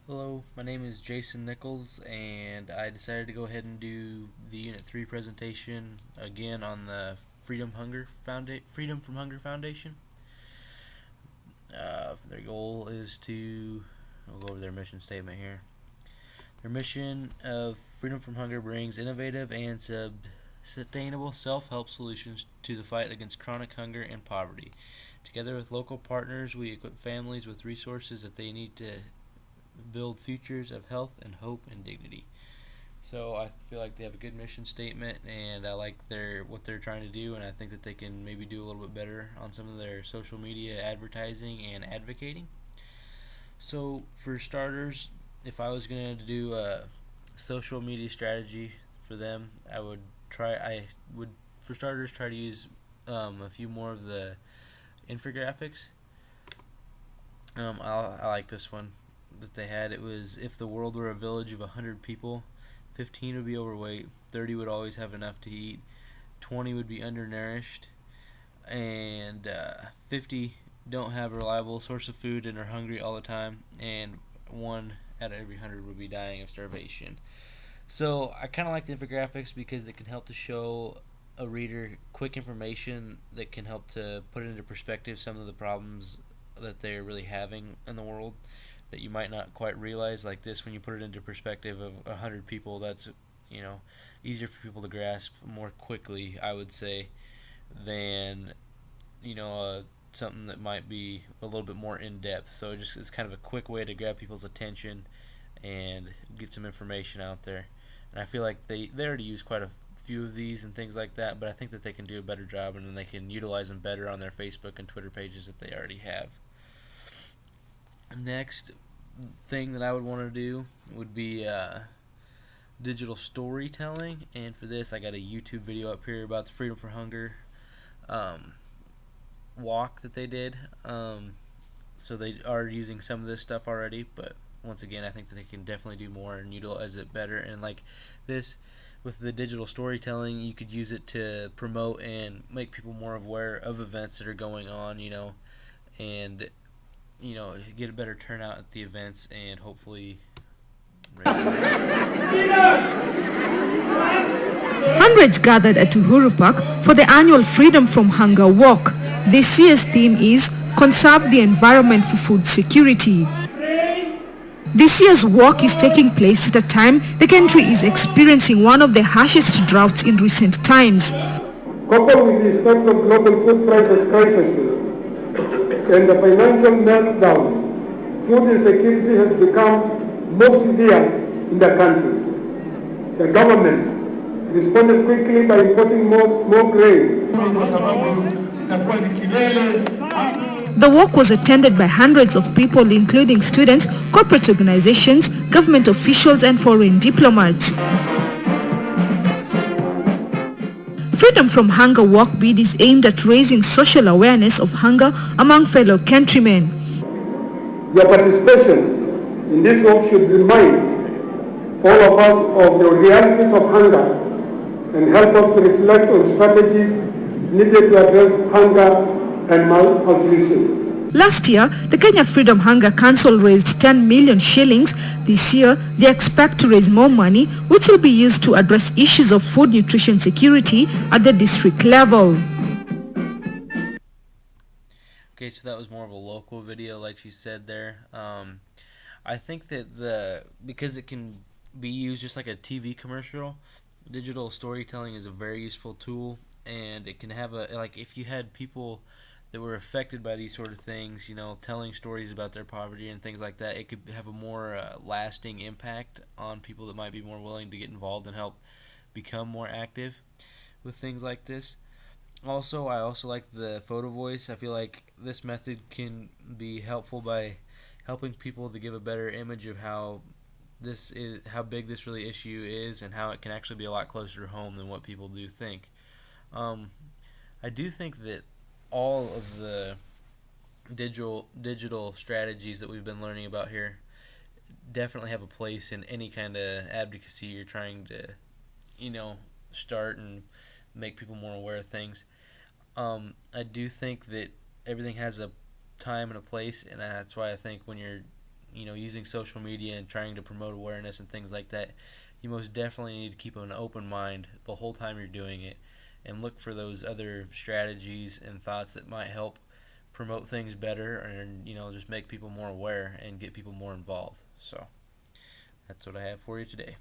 Hello, my name is Jason Nichols, and I decided to go ahead and do the Unit 3 presentation again on the Freedom from Hunger Foundation. Their goal is to, I'll go over their mission statement here. Their mission of Freedom from Hunger brings innovative and sustainable self-help solutions to the fight against chronic hunger and poverty. Together with local partners, we equip families with resources that they need to build futures of health and hope and dignity. So I feel like they have a good mission statement, and I like what they're trying to do, and I think that they can maybe do a little bit better on some of their social media advertising and advocating. So for starters, if I was going to do a social media strategy for them, I would for starters try to use a few more of the infographics. I like this one that they had. It was, if the world were a village of 100 people, 15 would be overweight, 30 would always have enough to eat, 20 would be undernourished, and 50 don't have a reliable source of food and are hungry all the time, and 1 out of every 100 would be dying of starvation. So I kind of like the infographics because it can help to show a reader quick information that can help to put into perspective some of the problems that they're really having in the world that you might not quite realize. Like this, when you put it into perspective of 100 people, that's easier for people to grasp more quickly, I would say, than something that might be a little bit more in depth. So it's kind of a quick way to grab people's attention and get some information out there. And I feel like they already use quite a few of these and things like that, but I think that they can do a better job, and then they can utilize them better on their Facebook and Twitter pages that they already have. Next thing that I would want to do would be digital storytelling, and for this I got a YouTube video up here about the Freedom for Hunger um, walk that they did. So they are using some of this stuff already, but once again, I think that they can definitely do more and utilize it better. And like this, with the digital storytelling, you could use it to promote and make people more aware of events that are going on, and get a better turnout at the events, and hopefully Hundreds gathered at Uhuru Park for the annual Freedom from Hunger Walk. This year's theme is Conserve the Environment for Food Security. This year's walk is taking place at a time the country is experiencing one of the harshest droughts in recent times. Coupled with the effect of global food crises and the financial meltdown, food insecurity has become more severe in the country. The government responded quickly by importing more grain. The walk was attended by hundreds of people, including students, corporate organizations, government officials, and foreign diplomats. Freedom from Hunger Walk bid is aimed at raising social awareness of hunger among fellow countrymen. Your participation in this walk should remind all of us of the realities of hunger and help us to reflect on strategies needed to address hunger and malnutrition. Last year, the Kenya Freedom Hunger Council raised 10 million shillings. This year, they expect to raise more money, which will be used to address issues of food nutrition security at the district level. Okay, so that was more of a local video, like she said there. I think that because it can be used just like a TV commercial, digital storytelling is a very useful tool, and it can have if you had people that were affected by these sort of things, telling stories about their poverty and things like that, it could have a more lasting impact on people that might be more willing to get involved and help become more active with things like this. Also, I also like the photo voice. I feel like this method can be helpful by helping people to give a better image of how big this really issue is, and how it can actually be a lot closer to home than what people do think. Um, I do think that all of the digital strategies that we've been learning about here definitely have a place in any kind of advocacy you're trying to, start and make people more aware of things. I do think that everything has a time and a place, and that's why I think when you're using social media and trying to promote awareness and things like that, you most definitely need to keep an open mind the whole time you're doing it, and look for those other strategies and thoughts that might help promote things better, and just make people more aware and get people more involved. So that's what I have for you today.